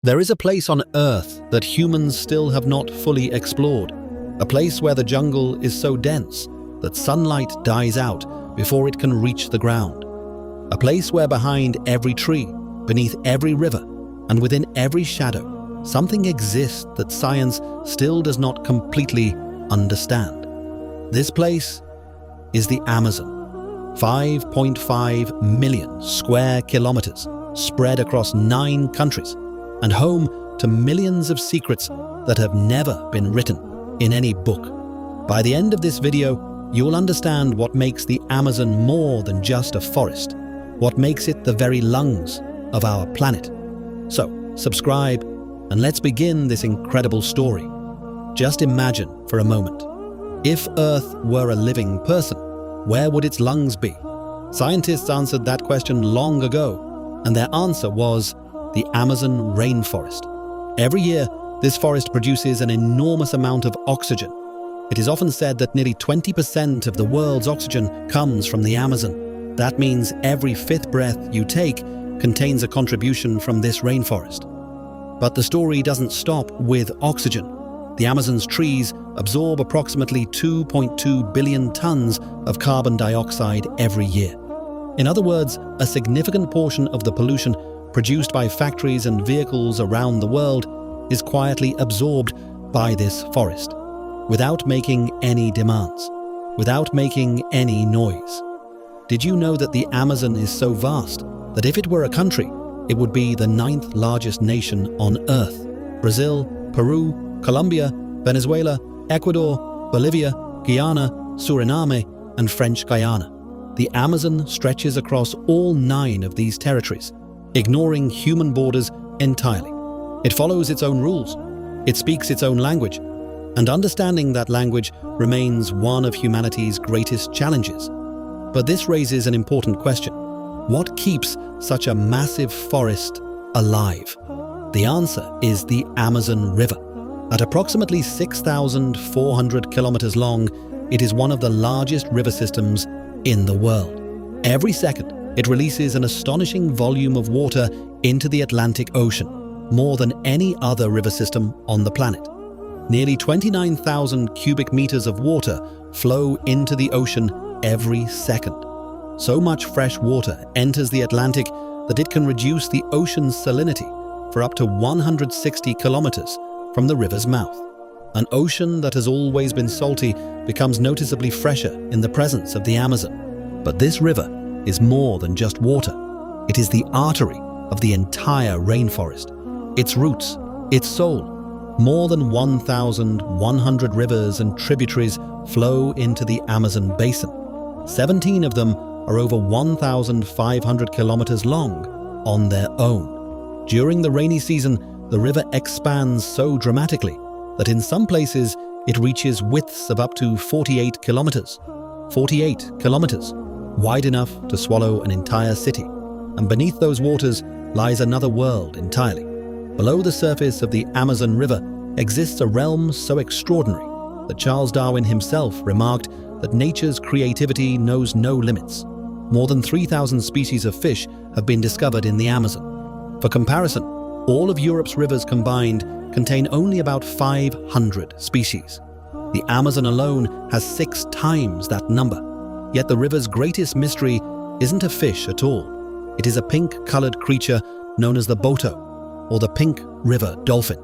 There is a place on Earth that humans still have not fully explored, a place where the jungle is so dense that sunlight dies out before it can reach the ground, a place where behind every tree, beneath every river, and within every shadow, something exists that science still does not completely understand. This place is the Amazon, 5.5 million square kilometers spread across 9 countries, and home to millions of secrets that have never been written in any book. By the end of this video, you will understand what makes the Amazon more than just a forest, what makes it the very lungs of our planet. So, subscribe and let's begin this incredible story. Just imagine for a moment, if Earth were a living person, where would its lungs be? Scientists answered that question long ago, and their answer was the Amazon rainforest. Every year, this forest produces an enormous amount of oxygen. It is often said that nearly 20% of the world's oxygen comes from the Amazon. That means every 5th breath you take contains a contribution from this rainforest. But the story doesn't stop with oxygen. The Amazon's trees absorb approximately 2.2 billion tons of carbon dioxide every year. In other words, a significant portion of the pollution produced by factories and vehicles around the world is quietly absorbed by this forest, without making any demands, without making any noise. Did you know that the Amazon is so vast that if it were a country, it would be the 9th largest nation on Earth? Brazil, Peru, Colombia, Venezuela, Ecuador, Bolivia, Guyana, Suriname, and French Guyana. The Amazon stretches across all 9 of these territories, ignoring human borders entirely. It follows its own rules, it speaks its own language, and understanding that language remains one of humanity's greatest challenges. But this raises an important question. What keeps such a massive forest alive? The answer is the Amazon River. At approximately 6,400 kilometers long, it is one of the largest river systems in the world. Every second, it releases an astonishing volume of water into the Atlantic Ocean, more than any other river system on the planet. Nearly 29,000 cubic meters of water flow into the ocean every second. So much fresh water enters the Atlantic that it can reduce the ocean's salinity for up to 160 kilometers from the river's mouth. An ocean that has always been salty becomes noticeably fresher in the presence of the Amazon. But this river is more than just water. It is the artery of the entire rainforest. Its roots, its soul. More than 1,100 rivers and tributaries flow into the Amazon basin. 17 of them are over 1,500 kilometers long on their own. During the rainy season, the river expands so dramatically that in some places it reaches widths of up to 48 kilometers. 48 kilometers, wide enough to swallow an entire city. And beneath those waters lies another world entirely. Below the surface of the Amazon River exists a realm so extraordinary that Charles Darwin himself remarked that nature's creativity knows no limits. More than 3,000 species of fish have been discovered in the Amazon. For comparison, all of Europe's rivers combined contain only about 500 species. The Amazon alone has 6 times that number. Yet the river's greatest mystery isn't a fish at all. It is a pink-colored creature known as the boto, or the pink river dolphin.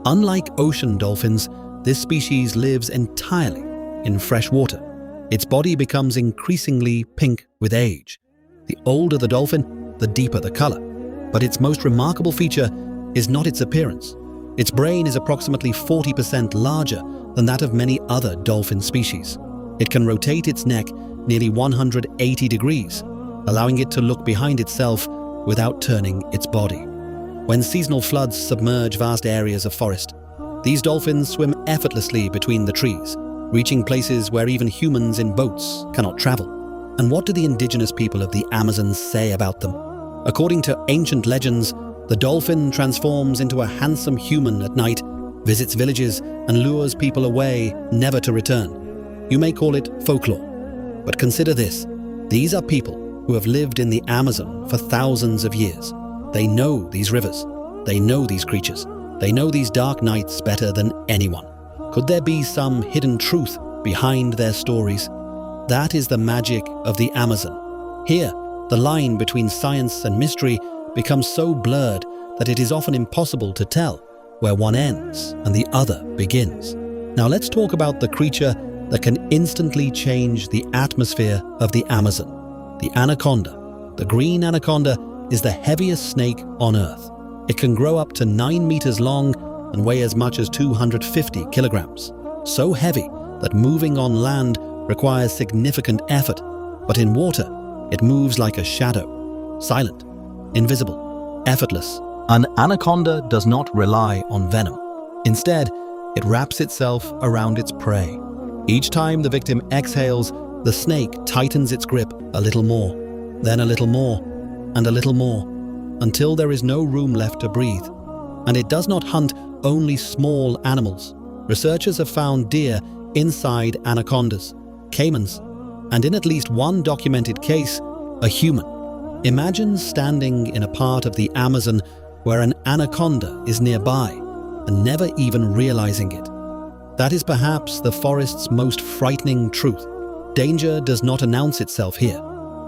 Unlike ocean dolphins, this species lives entirely in fresh water. Its body becomes increasingly pink with age. The older the dolphin, the deeper the color. But its most remarkable feature is not its appearance. Its brain is approximately 40% larger than that of many other dolphin species. It can rotate its neck nearly 180 degrees, allowing it to look behind itself without turning its body. When seasonal floods submerge vast areas of forest, these dolphins swim effortlessly between the trees, reaching places where even humans in boats cannot travel. And what do the indigenous people of the Amazon say about them? According to ancient legends, the dolphin transforms into a handsome human at night, visits villages, and lures people away, never to return. You may call it folklore, but consider this. These are people who have lived in the Amazon for thousands of years. They know these rivers. They know these creatures. They know these dark nights better than anyone. Could there be some hidden truth behind their stories? That is the magic of the Amazon. Here, the line between science and mystery becomes so blurred that it is often impossible to tell where one ends and the other begins. Now let's talk about the creature that can instantly change the atmosphere of the Amazon, the anaconda. The green anaconda is the heaviest snake on Earth. It can grow up to 9 meters long and weigh as much as 250 kilograms. So heavy that moving on land requires significant effort, but in water, it moves like a shadow, silent, invisible, effortless. An anaconda does not rely on venom. Instead, it wraps itself around its prey. Each time the victim exhales, the snake tightens its grip a little more, then a little more, and a little more, until there is no room left to breathe. And it does not hunt only small animals. Researchers have found deer inside anacondas, caimans, and in at least one documented case, a human. Imagine standing in a part of the Amazon where an anaconda is nearby and never even realizing it. That is perhaps the forest's most frightening truth. Danger does not announce itself here.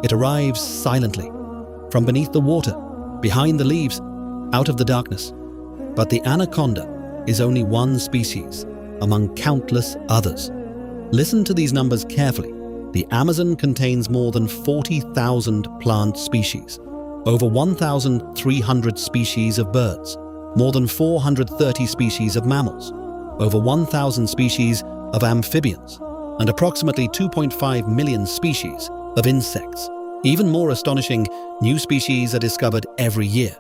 It arrives silently, from beneath the water, behind the leaves, out of the darkness. But the anaconda is only one species among countless others. Listen to these numbers carefully. The Amazon contains more than 40,000 plant species, over 1,300 species of birds, more than 430 species of mammals, over 1,000 species of amphibians, and approximately 2.5 million species of insects. Even more astonishing, new species are discovered every year.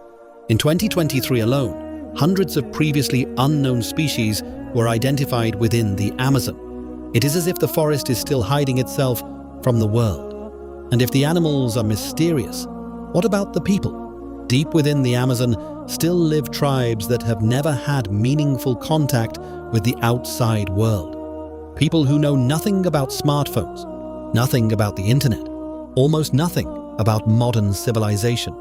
In 2023 alone, hundreds of previously unknown species were identified within the Amazon. It is as if the forest is still hiding itself from the world. And if the animals are mysterious, what about the people? Deep within the Amazon still live tribes that have never had meaningful contact with the outside world. People who know nothing about smartphones, nothing about the internet, almost nothing about modern civilization.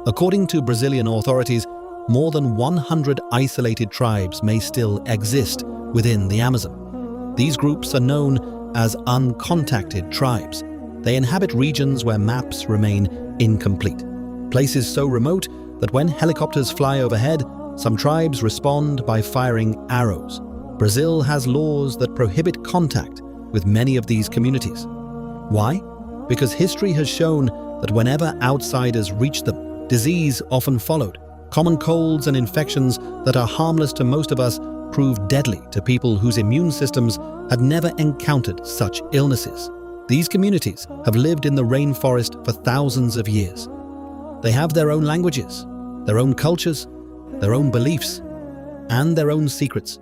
According to Brazilian authorities, more than 100 isolated tribes may still exist within the Amazon. These groups are known as uncontacted tribes. They inhabit regions where maps remain incomplete. Places so remote that when helicopters fly overhead, some tribes respond by firing arrows. Brazil has laws that prohibit contact with many of these communities. Why? Because history has shown that whenever outsiders reach them, disease often followed. Common colds and infections that are harmless to most of us prove deadly to people whose immune systems had never encountered such illnesses. These communities have lived in the rainforest for thousands of years. They have their own languages, their own cultures, their own beliefs, and their own secrets.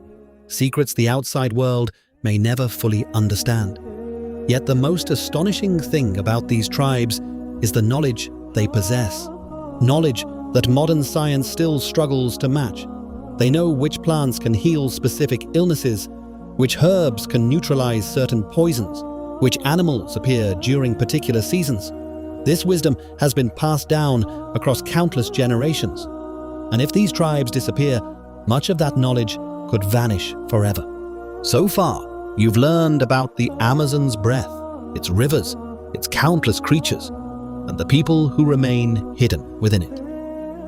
Secrets the outside world may never fully understand. Yet the most astonishing thing about these tribes is the knowledge they possess. Knowledge that modern science still struggles to match. They know which plants can heal specific illnesses, which herbs can neutralize certain poisons, which animals appear during particular seasons. This wisdom has been passed down across countless generations. And if these tribes disappear, much of that knowledge could vanish forever. So far, you've learned about the Amazon's breath, its rivers, its countless creatures, and the people who remain hidden within it.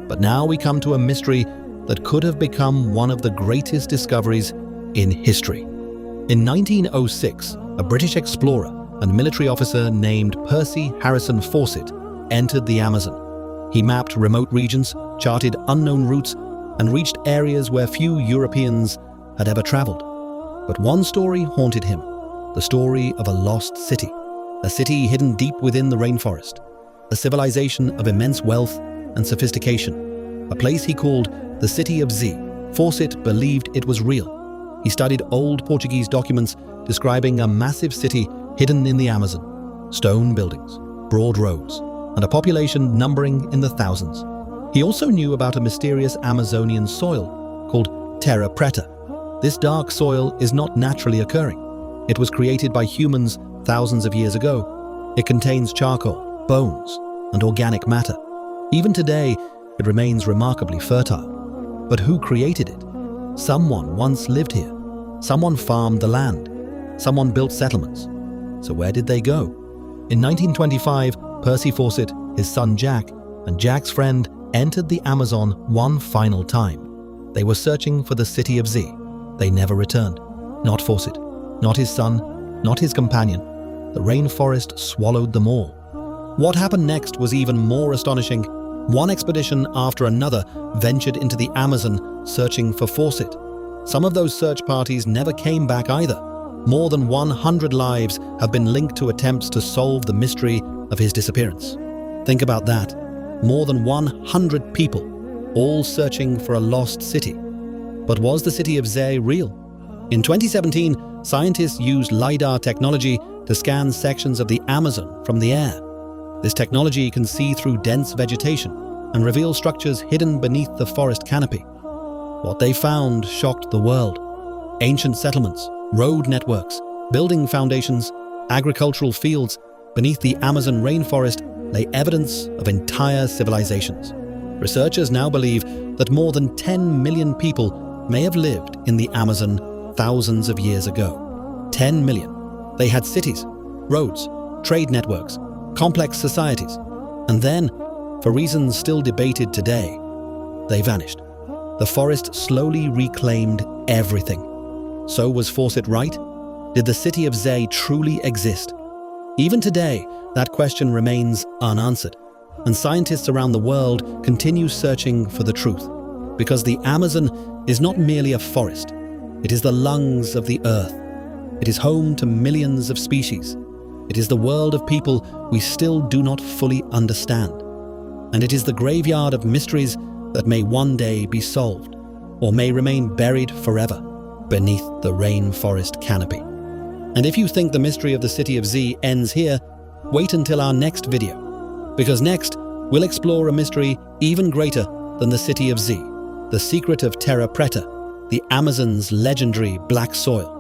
But now we come to a mystery that could have become one of the greatest discoveries in history. In 1906, a British explorer and military officer named Percy Harrison Fawcett entered the Amazon. He mapped remote regions, charted unknown routes, and reached areas where few Europeans had ever traveled. But one story haunted him, the story of a lost city, a city hidden deep within the rainforest, a civilization of immense wealth and sophistication, a place he called the City of Z. Fawcett believed it was real. He studied old Portuguese documents describing a massive city hidden in the Amazon, stone buildings, broad roads, and a population numbering in the thousands. He also knew about a mysterious Amazonian soil called terra preta. This dark soil is not naturally occurring. It was created by humans thousands of years ago. It contains charcoal, bones, and organic matter. Even today, it remains remarkably fertile. But who created it? Someone once lived here. Someone farmed the land. Someone built settlements. So where did they go? In 1925, Percy Fawcett, his son Jack, and Jack's friend entered the Amazon one final time. They were searching for the city of Z. They never returned. Not Fawcett, not his son, not his companion. The rainforest swallowed them all. What happened next was even more astonishing. One expedition after another ventured into the Amazon searching for Fawcett. Some of those search parties never came back either. More than 100 lives have been linked to attempts to solve the mystery of his disappearance. Think about that. More than 100 people, all searching for a lost city. But was the city of Z real? In 2017, scientists used LiDAR technology to scan sections of the Amazon from the air. This technology can see through dense vegetation and reveal structures hidden beneath the forest canopy. What they found shocked the world. Ancient settlements, road networks, building foundations, agricultural fields. Beneath the Amazon rainforest lay evidence of entire civilizations. Researchers now believe that more than 10 million people may have lived in the Amazon thousands of years ago. 10 million. They had cities, roads, trade networks, complex societies. And then, for reasons still debated today, they vanished. The forest slowly reclaimed everything. So was Fawcett right? Did the city of Z truly exist? Even today, that question remains unanswered, and scientists around the world continue searching for the truth. Because the Amazon is not merely a forest, it is the lungs of the earth. It is home to millions of species. It is the world of people we still do not fully understand. And it is the graveyard of mysteries that may one day be solved, or may remain buried forever beneath the rainforest canopy. And if you think the mystery of the city of Z ends here, wait until our next video. Because next, we'll explore a mystery even greater than the city of Z, the secret of Terra Preta, the Amazon's legendary black soil.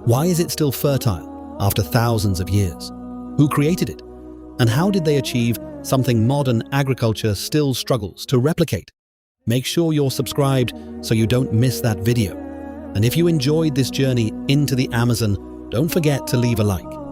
Why is it still fertile after thousands of years? Who created it? And how did they achieve something modern agriculture still struggles to replicate? Make sure you're subscribed so you don't miss that video. And if you enjoyed this journey into the Amazon, don't forget to leave a like.